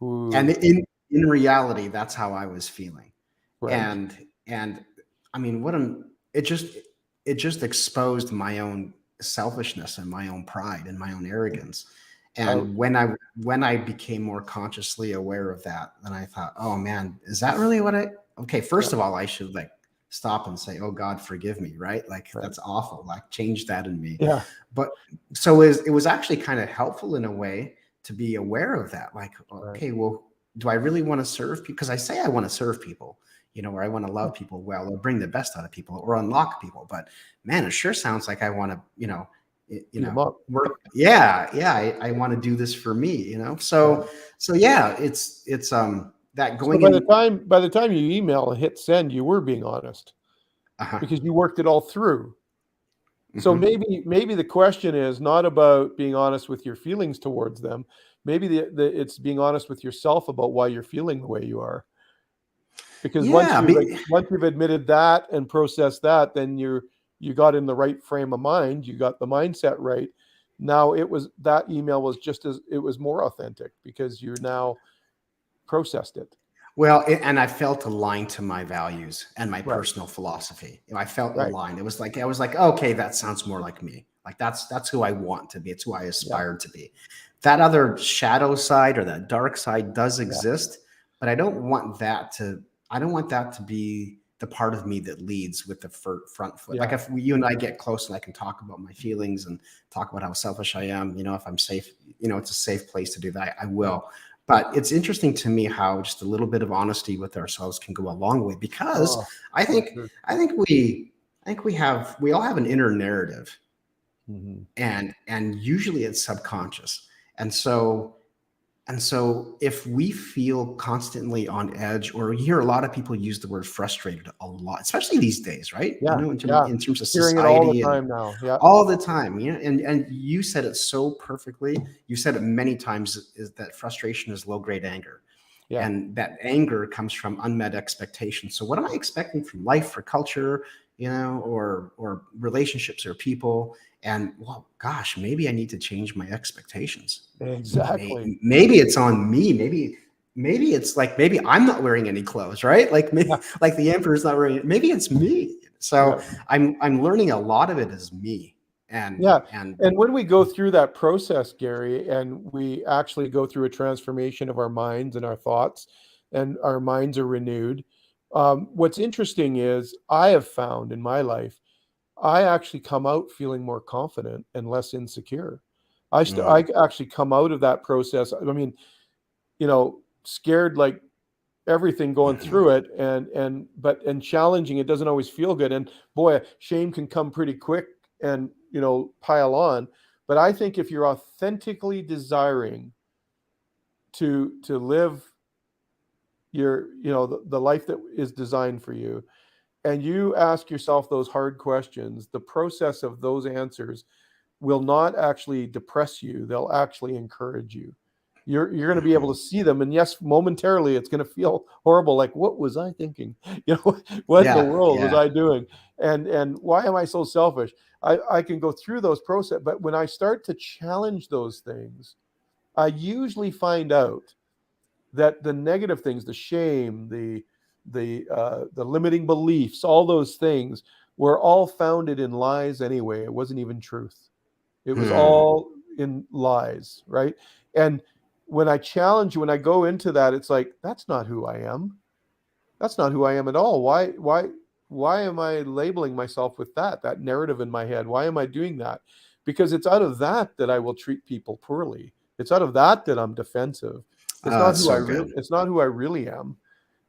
Ooh. And in reality, that's how I was feeling. Right. And I mean, it just exposed my own selfishness and my own pride and my own arrogance. And when I became more consciously aware of that, then I thought, oh man, is that really what first of all, I should stop and say, oh God, forgive me, right? Like, that's awful. Like, change that in me. Yeah. But so it was actually kind of helpful in a way to be aware of that. Like, okay, well, do I really want to serve people? Because I say I want to serve people, or I want to love people well, or bring the best out of people, or unlock people. But man, it sure sounds like I want to, work. Yeah. I want to do this for me, So yeah, it's that going so by the time you email and hit send, you were being honest because you worked it all through. So maybe the question is not about being honest with your feelings towards them. Maybe it's being honest with yourself about why you're feeling the way you are. Because once you've admitted that and processed that, then you got in the right frame of mind. You got the mindset right. Now that email was it was more authentic because you're now processed it. Well, and I felt aligned to my values and my personal philosophy. I felt aligned. It was like, I was like, okay, that sounds more like me. Like that's who I want to be. It's who I aspire to be. That other shadow side or that dark side does exist, but I don't want that to be the part of me that leads with the front foot. Like if you and I get close and I can talk about my feelings and talk about how selfish I am, if I'm safe, it's a safe place to do that. I will. But it's interesting to me how just a little bit of honesty with ourselves can go a long way, because I think we all have an inner narrative, and usually it's subconscious. And so if we feel constantly on edge, or you hear a lot of people use the word frustrated a lot, especially these days, right? In terms of society, all the time now. All the time. And you said it so perfectly. You said it many times, is that frustration is low-grade anger. And that anger comes from unmet expectations. So what am I expecting from life or culture, or relationships or people? And well, gosh, maybe I need to change my expectations. Exactly. Maybe it's on me. Maybe it's like, maybe I'm not wearing any clothes, right? Like like the emperor's not wearing it. Maybe it's me. So I'm learning a lot of it is me. And when we go through that process, Gary, and we actually go through a transformation of our minds and our thoughts, and our minds are renewed. What's interesting is I have found in my life, I actually come out feeling more confident and less insecure. I actually come out of that process. I mean, scared like everything going through it, and challenging. It doesn't always feel good. And boy, shame can come pretty quick and, pile on. But I think if you're authentically desiring to live your, the life that is designed for you, and you ask yourself those hard questions, the process of those answers will not actually depress you. They'll actually encourage you. You're going to be able to see them. And yes, momentarily, it's going to feel horrible. Like, what was I thinking? What in the world was I doing? And why am I so selfish? I can go through those processes. But when I start to challenge those things, I usually find out that the negative things, the shame, the limiting beliefs, all those things were all founded in lies anyway. It wasn't even truth. It was all in lies, right? And when I challenge, when I go into that, it's like, that's not who I am. That's not who I am at all. Why am I labeling myself with that narrative in my head? Why am I doing that? Because it's out of that I will treat people poorly. It's out of that I'm defensive. It's not who I really am.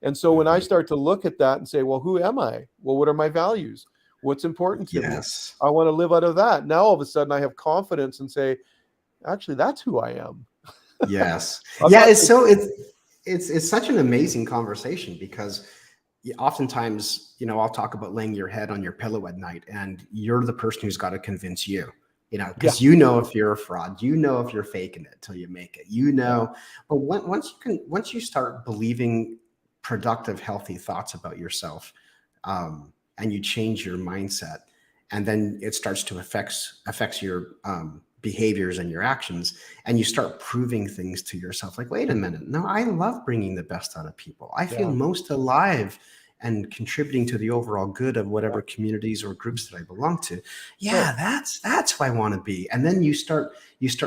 And so when I start to look at that and say, well, who am I? Well, what are my values? What's important to me? I want to live out of that. Now, all of a sudden, I have confidence and say, actually, that's who I am. Yes. It's such an amazing conversation, because oftentimes, I'll talk about laying your head on your pillow at night, and you're the person who's got to convince you. Because if you're a fraud, if you're faking it till you make it, but once you start believing productive, healthy thoughts about yourself, and you change your mindset, and then it starts to affects your behaviors and your actions, and you start proving things to yourself like, wait a minute, no, I love bringing the best out of people. I feel most alive and contributing to the overall good of whatever communities or groups that I belong to. That's who I want to be. And then you start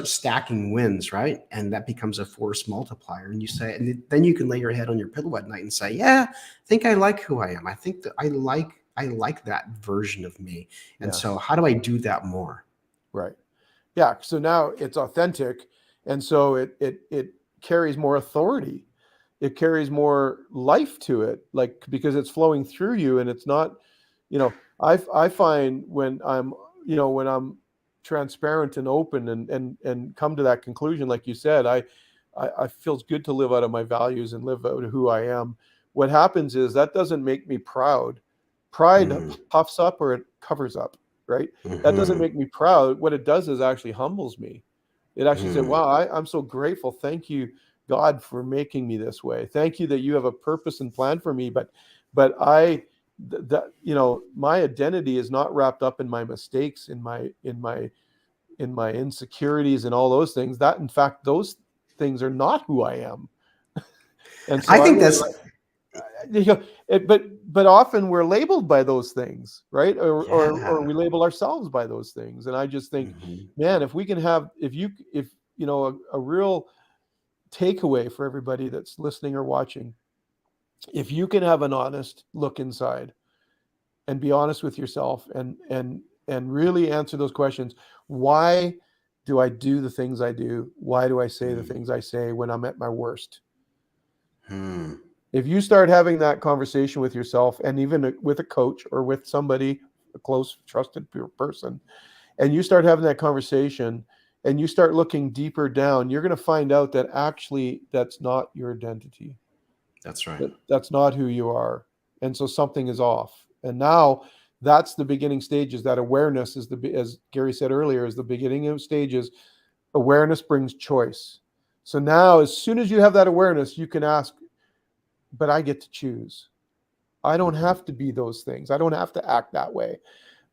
stacking wins, right? And that becomes a force multiplier. And then you can lay your head on your pillow at night and say, I think I like who I am. I think that I like I like that version of me. And so how do I do that more? Right. Yeah. So now it's authentic. And so it carries more authority. It carries more life to it, like, because it's flowing through you, and it's not, I find when I'm transparent and open and come to that conclusion, like you said, I feels good to live out of my values and live out of who I am. What happens is that doesn't make me proud. Pride puffs up or it covers up, right? That doesn't make me proud. What it does is actually humbles me. It actually said, wow, I'm so grateful. Thank you, God, for making me this way. Thank you that you have a purpose and plan for me. But my identity is not wrapped up in my mistakes, in my insecurities and all those things. That, in fact, those things are not who I am. And so I think that's, but often we're labeled by those things, right? Or we label ourselves by those things. And I just think, man, if we can have, if a real takeaway for everybody that's listening or watching, if you can have an honest look inside and be honest with yourself and really answer those questions. Why do I do the things I do? Why do I say the things I say when I'm at my worst? If you start having that conversation with yourself, and even with a coach or with somebody, a close, trusted person, and you start having that conversation and you start looking deeper down, you're going to find out that actually that's not your identity. That's right. That's not who you are. And so something is off. And now that's the beginning stages. That awareness is as Gary said earlier, is the beginning of stages. Awareness brings choice. So now, as soon as you have that awareness, you can ask, but I get to choose. I don't have to be those things. I don't have to act that way.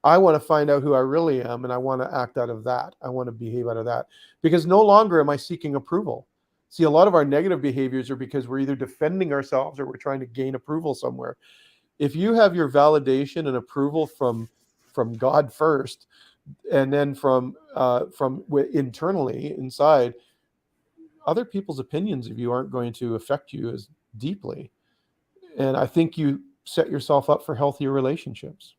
I want to find out who I really am, and I want to act out of that. I want to behave out of that, because no longer am I seeking approval. See, a lot of our negative behaviors are because we're either defending ourselves or we're trying to gain approval somewhere. If you have your validation and approval from God first, and then from internally inside, other people's opinions of you aren't going to affect you as deeply. And I think you set yourself up for healthier relationships.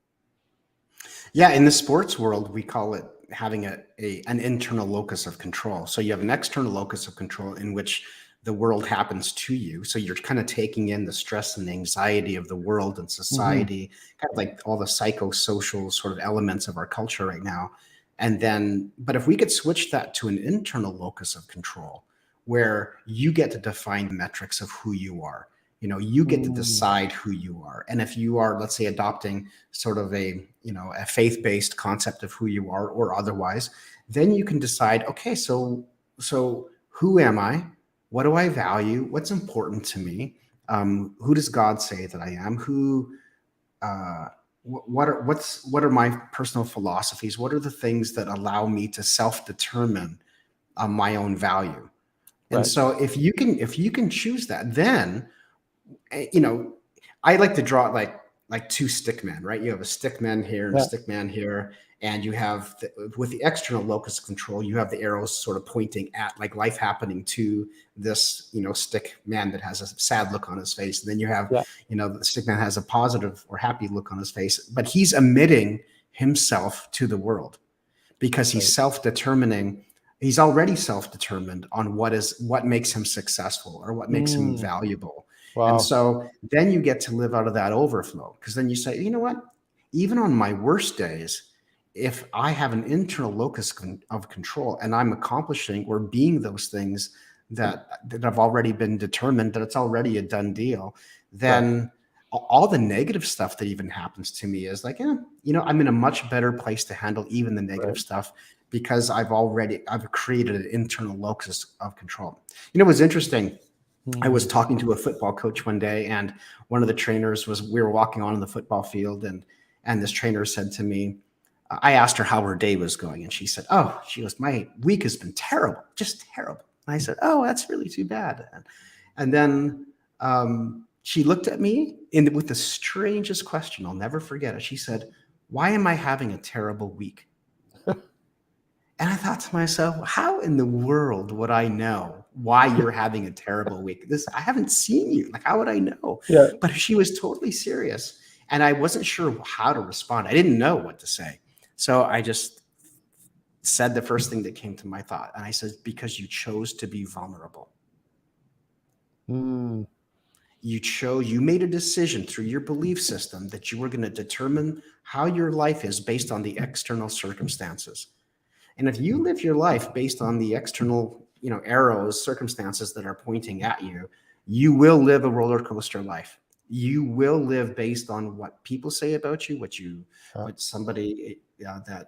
Yeah, in the sports world, we call it having an internal locus of control. So you have an external locus of control in which the world happens to you. So you're kind of taking in the stress and the anxiety of the world and society, kind of like all the psychosocial sort of elements of our culture right now. And then, but if we could switch that to an internal locus of control, where you get to define the metrics of who you are, you get to decide who you are. And if you are, let's say, adopting sort of a faith-based concept of who you are or otherwise, then you can decide, okay, so who am I? What do I value? What's important to me? Who does God say that I am? What are my personal philosophies? What are the things that allow me to self-determine my own value? And Right. so if you can choose that, then, I like to draw it like two stick men, right? You have a stick man here and a stick man here. And you have, with the external locus of control, you have the arrows sort of pointing at like life happening to this, stick man that has a sad look on his face. And then you have, the stick man has a positive or happy look on his face, but he's emitting himself to the world because he's self-determining. He's already self-determined on what makes him successful or what makes him valuable. Wow. And so then you get to live out of that overflow, because then you say, you know what, even on my worst days, if I have an internal locus of control and I'm accomplishing or being those things that have already been determined, that it's already a done deal, then all the negative stuff that even happens to me is like, I'm in a much better place to handle even the negative stuff, because I've created an internal locus of control. It was interesting. I was talking to a football coach one day, and one of the trainers we were walking on in the football field, and this trainer said to me, I asked her how her day was going, and she said, she goes, my week has been terrible, just terrible. And I said, that's really too bad. And then she looked at me with the strangest question. I'll never forget it. She said, why am I having a terrible week? And I thought to myself, how in the world would I know why you're having a terrible week? I haven't seen you. Like, how would I know? Yeah. But she was totally serious. And I wasn't sure how to respond. I didn't know what to say. So I just said the first thing that came to my thought. And I said, because you chose to be vulnerable. Mm. You made a decision through your belief system that you were going to determine how your life is based on the external circumstances. And if you live your life based on the external, arrows, circumstances that are pointing at you, you will live a roller coaster life. You will live based on what people say about you, what somebody that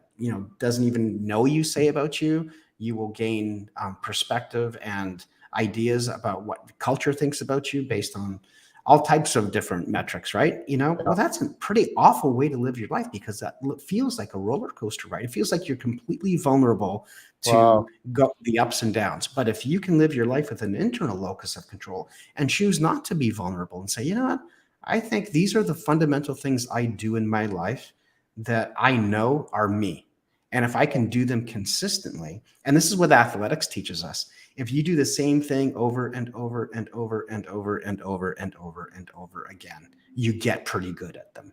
doesn't even know you say about you. You will gain perspective and ideas about what culture thinks about you based on all types of different metrics, right? Well, that's a pretty awful way to live your life, because that feels like a roller coaster ride. It feels like you're completely vulnerable to go the ups and downs. But if you can live your life with an internal locus of control and choose not to be vulnerable and say, you know what, I think these are the fundamental things I do in my life that I know are me. And if I can do them consistently, and this is what athletics teaches us, if you do the same thing over and over and over and over and over and over and over again, you get pretty good at them.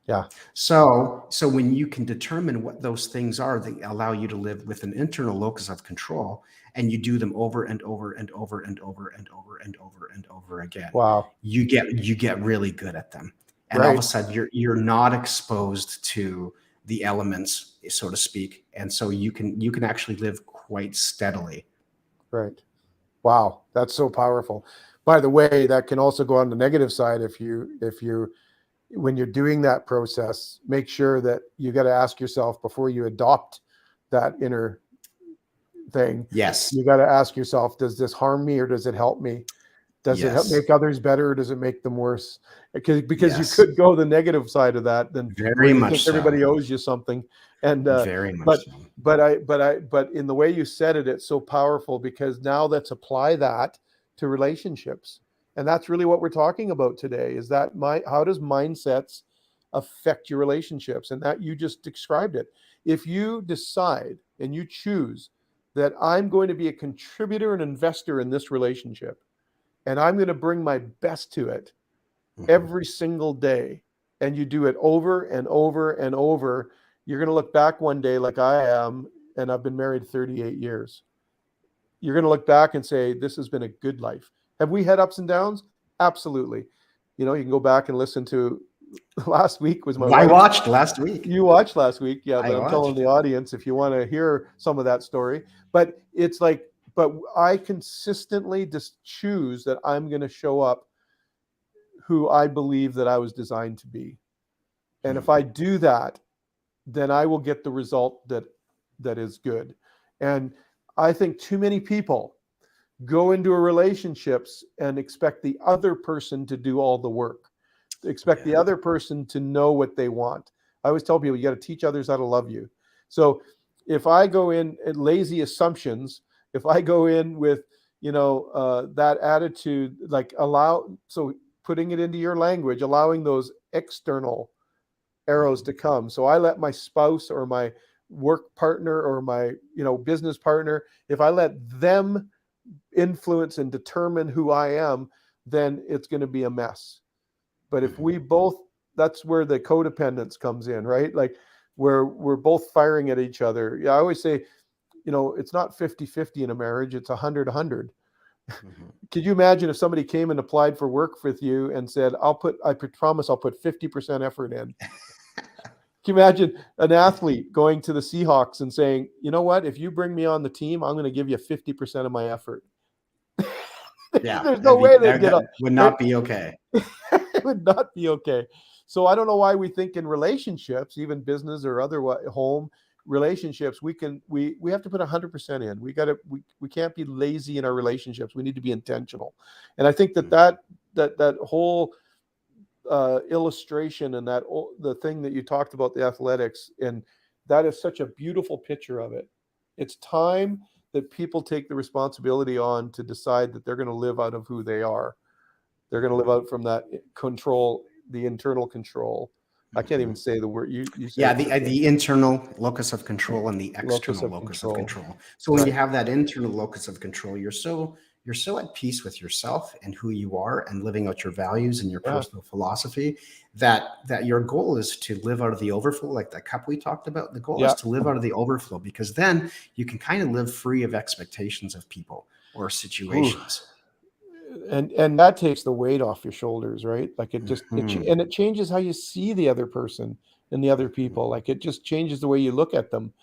Yeah. So when you can determine what those things are that allow you to live with an internal locus of control, and you do them over and over and over and over and over and over and over again, you get really good at them. And all of a sudden you're not exposed to the elements, so to speak. And so you can actually live quite steadily. Right. Wow. That's so powerful. By the way, that can also go on the negative side. When you're doing that process, make sure that you got to ask yourself before you adopt that inner thing. Yes. You got to ask yourself, does this harm me or does it help me? Does it help make others better or does it make them worse? Because you could go the negative side of that. Then very much so. Everybody owes you something. And very much so. But in the way you said it, it's so powerful, because now let's apply that to relationships. And that's really what we're talking about today, is that how does mindsets affect your relationships? And that you just described it. If you decide and you choose that I'm going to be a contributor and investor in this relationship, and I'm going to bring my best to it every single day, and you do it over and over and over, you're going to look back one day like I am, and I've been married 38 years. You're going to look back and say, this has been a good life. Have we had ups and downs? Absolutely. You can go back and listen to last week was my I watched last week. You watched last week. Yeah, but I'm telling the audience, if you want to hear some of that story, but it's like, but I consistently just choose that I'm going to show up who I believe that I was designed to be. And if I do that, then I will get the result that is good. And I think too many people go into a relationships and expect the other person to do all the work. Expect the other person to know what they want. I always tell people, you got to teach others how to love you. So if I go in at lazy assumptions, if I go in with, that attitude, like putting it into your language, allowing those external arrows to come. So I let my spouse or my work partner or my, business partner, if I let them influence and determine who I am, then it's going to be a mess. But if we both, that's where the codependence comes in, right? Like where we're both firing at each other. Yeah, I always say, it's not 50-50 in a marriage, it's 100-100. Could you imagine if somebody came and applied for work with you and said, I promise I'll put 50% effort in? Can you imagine an athlete going to the Seahawks and saying, you know what, if you bring me on the team, I'm going to give you 50% of my effort? Yeah, there's no way that would not be okay. It would not be okay. So I don't know why we think in relationships, even business or other home relationships, we have to put 100% in. We can't be lazy in our relationships. We need to be intentional. And I think that whole illustration and the thing that you talked about, the athletics, and that is such a beautiful picture of it. It's time that people take the responsibility on to decide that they're going to live out of who they are. They're going to live out from that control, the internal control. I can't even say the word. You said the internal locus of control and the external locus of control. So when you have that internal locus of control, you're so you're so at peace with yourself and who you are and living out your values and your personal philosophy that your goal is to live out of the overflow, like that cup we talked about. The goal is to live out of the overflow, because then you can kind of live free of expectations of people or situations. And that takes the weight off your shoulders, right? Like it just, and it changes how you see the other person and the other people. Like it just changes the way you look at them.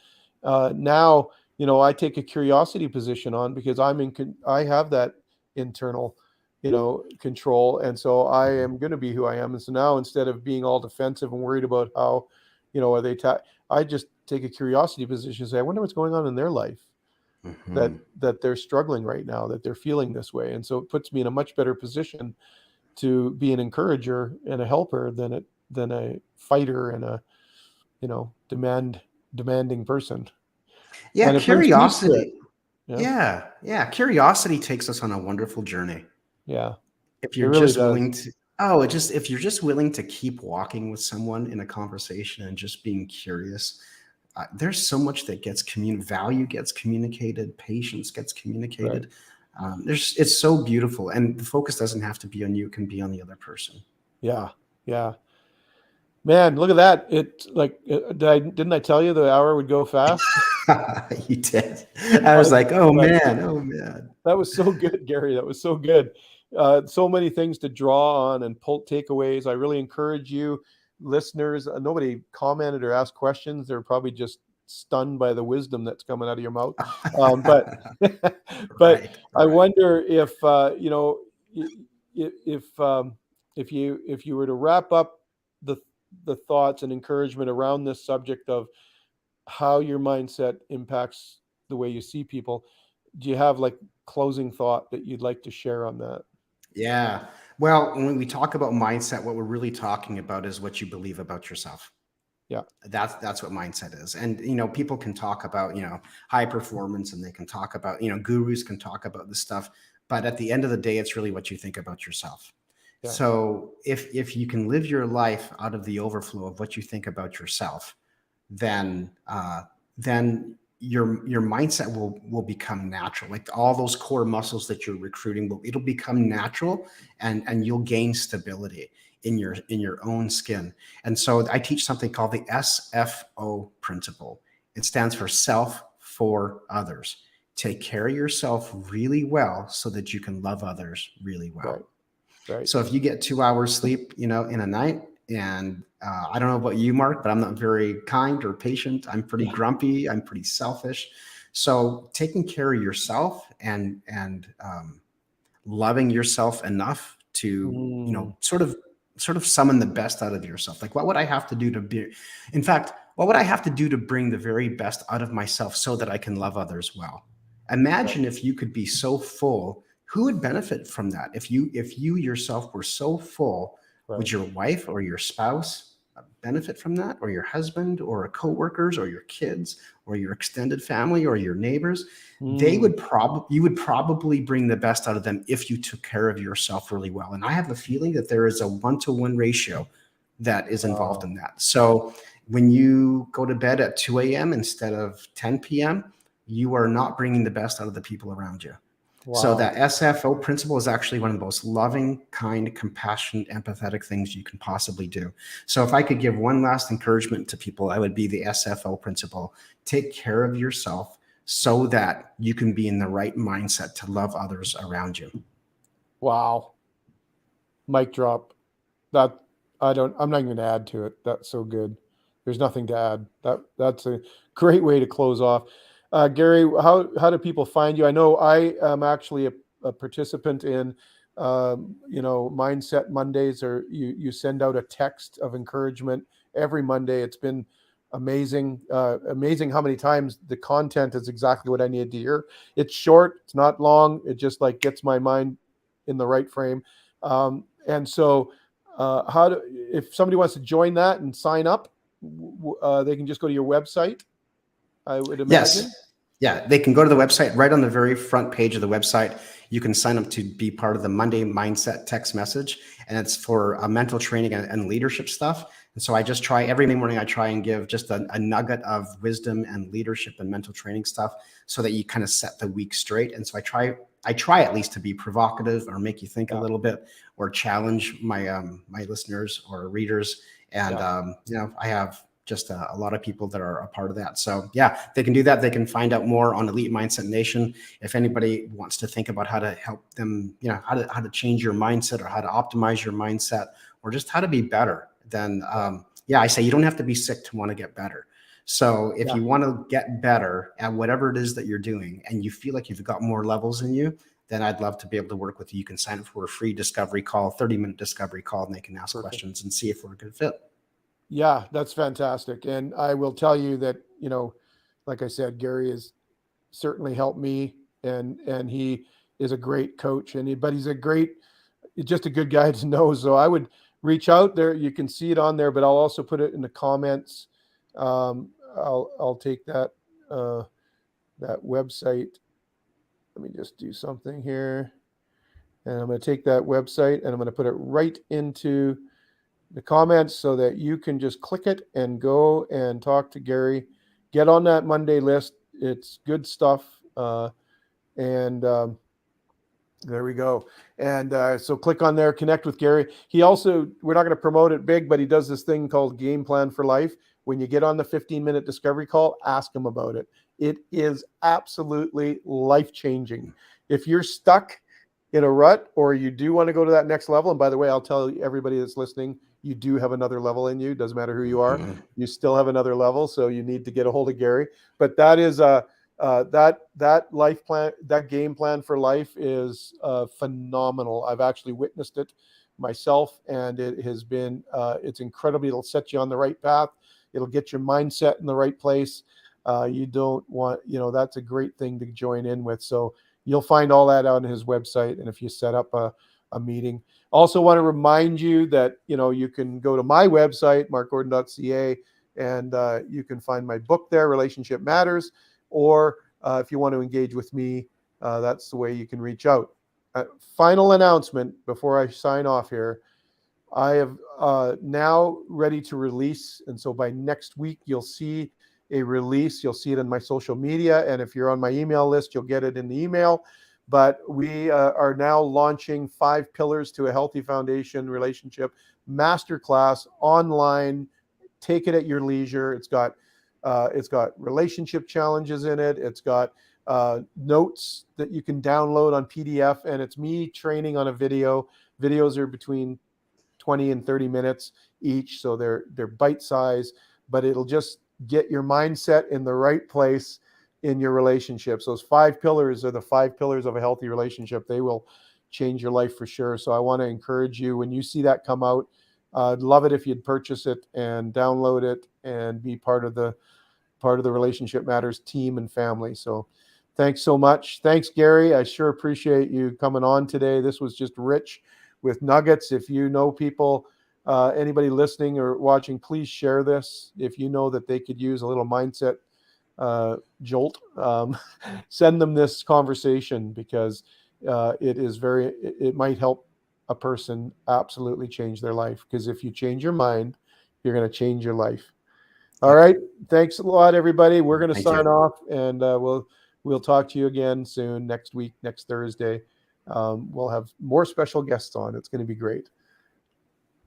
Now, you know, I take a curiosity position on, because I have that internal, you know, control. And so I am going to be who I am. And so now, instead of being all defensive and worried about how, you know, I just take a curiosity position and say, I wonder what's going on in their life. That they're struggling right now, that they're feeling this way. And so it puts me in a much better position to be an encourager and a helper than a fighter and a, you know, demanding person. Yeah, and curiosity. Yeah. Curiosity takes us on a wonderful journey. Yeah. If you're really just willing to, if you're just willing to keep walking with someone in a conversation and just being curious, there's so much that gets value gets communicated, patience gets communicated. It's so beautiful, and the focus doesn't have to be on you; it can be on the other person. Yeah. Man, look at that! It like didn't I tell you the hour would go fast? You did. I was like, oh man. That was so good, Gary. That was so good. So many things to draw on and pull takeaways. I really encourage you, listeners. Nobody commented or asked questions. They're probably just stunned by the wisdom that's coming out of your mouth. But right. I wonder if you know, if you were to wrap up the thoughts and encouragement around this subject of how your mindset impacts the way you see people, do you have like closing thought that you'd like to share on that? Yeah. Well, when we talk about mindset, what we're really talking about is what you believe about yourself. Yeah. That's what mindset is. And, you know, people can talk about, you know, high performance, and they can talk about, you know, gurus can talk about this stuff, but at the end of the day, it's really what you think about yourself. Yeah. So if you can live your life out of the overflow of what you think about yourself, then your mindset will become natural. Like all those core muscles that you're recruiting, it'll become natural, and you'll gain stability in your own skin. And so I teach something called the SFO principle. It stands for self for others. Take care of yourself really well so that you can love others really well. Right. So if you get 2 hours sleep, you know, in a night, and I don't know about you, Mark, but I'm not very kind or patient. I'm pretty grumpy. I'm pretty selfish. So taking care of yourself and loving yourself enough to, you know, sort of summon the best out of yourself. Like, what would I have to do what would I have to do to bring the very best out of myself so that I can love others well? Imagine if you could be so full. Who would benefit from that? If you yourself were so full, would your wife or your spouse benefit from that, or your husband or coworkers or your kids or your extended family or your neighbors? You would probably bring the best out of them if you took care of yourself really well. And I have a feeling that there is a 1-to-1 ratio that is involved in that. So when you go to bed at 2 a.m. instead of 10 p.m., you are not bringing the best out of the people around you. Wow. So that SFO principle is actually one of the most loving, kind, compassionate, empathetic things you can possibly do. So if I could give one last encouragement to people, I would be the SFO principle. Take care of yourself so that you can be in the right mindset to love others around you. Wow. Mic drop. I'm not going to add to it. That's so good. There's nothing to add. That's a great way to close off. Gary, how do people find you? I know I am actually a participant in, you know, Mindset Mondays, or you send out a text of encouragement every Monday. It's been amazing how many times the content is exactly what I needed to hear. It's short, it's not long. It just like gets my mind in the right frame. And so if somebody wants to join that and sign up, they can just go to your website, I would imagine. Yes. Yeah, they can go to the website. Right on the very front page of the website, you can sign up to be part of the Monday Mindset text message. And it's for mental training and leadership stuff. And so I just try every morning, I try and give just a nugget of wisdom and leadership and mental training stuff so that you kind of set the week straight. And so I try I try at least to be provocative or make you think a little bit, or challenge my my listeners or readers. And you know, I have just a lot of people that are a part of that. So yeah, they can do that. They can find out more on Elite Mindset Nation. If anybody wants to think about how to help them, you know, how to change your mindset, or how to optimize your mindset, or just how to be better, then yeah, I say you don't have to be sick to want to get better. So if you want to get better at whatever it is that you're doing, and you feel like you've got more levels in you, then I'd love to be able to work with you. You can sign up for a free discovery call, 30-minute discovery call, and they can ask questions and see if we're a good fit. Yeah, that's fantastic. And I will tell you that, you know, like I said, Gary has certainly helped me, and he is a great coach, but he's just a good guy to know. So I would reach out there. You can see it on there, but I'll also put it in the comments. I'll take that website. Let me just do something here. And I'm going to take that website and I'm going to put it right into the comments so that you can just click it and go and talk to Gary. Get on that Monday list. It's good stuff. And there we go. And so click on there, connect with Gary. He also, we're not going to promote it big, but he does this thing called Game Plan for Life. When you get on the 15-minute discovery call, ask him about it. It is absolutely life-changing. If you're stuck in a rut, or you do want to go to that next level, and by the way, I'll tell everybody that's listening, you do have another level in you. Doesn't matter who you are. You still have another level. So you need to get a hold of Gary. But that is that life plan, that game plan for life is phenomenal. I've actually witnessed it myself, and it has been it's incredible. It'll set you on the right path. It'll get your mindset in the right place. You don't want, you know, that's a great thing to join in with. So you'll find all that on his website. And if you set up a meeting, also want to remind you that, you know, you can go to my website, markgordon.ca, and you can find my book there, Relationship Matters. Or if you want to engage with me, that's the way you can reach out. Final announcement before I sign off here. I have now ready to release. And so by next week, you'll see a release. You'll see it in my social media. And if you're on my email list, you'll get it in the email. But we are now launching 5 Pillars to a Healthy Foundation Relationship Masterclass online. Take it at your leisure. It's got relationship challenges in it. It's got notes that you can download on PDF, and it's me training on a video. Videos are between 20 and 30 minutes each, so they're bite size, but it'll just get your mindset in the right place in your relationships. Those 5 pillars are the 5 pillars of a healthy relationship. They will change your life for sure. So I want to encourage you, when you see that come out, I'd love it if you'd purchase it and download it and be part of the Relationship Matters team and family. So thanks so much. Thanks, Gary. I sure appreciate you coming on today. This was just rich with nuggets. If you know people, anybody listening or watching, please share this. If you know that they could use a little mindset jolt, send them this conversation, because it might help a person absolutely change their life. Because if you change your mind, you're going to change your life. All right. Thanks a lot, everybody. We're going to sign off, and we'll talk to you again soon, next week, next Thursday. We'll have more special guests on. It's going to be great.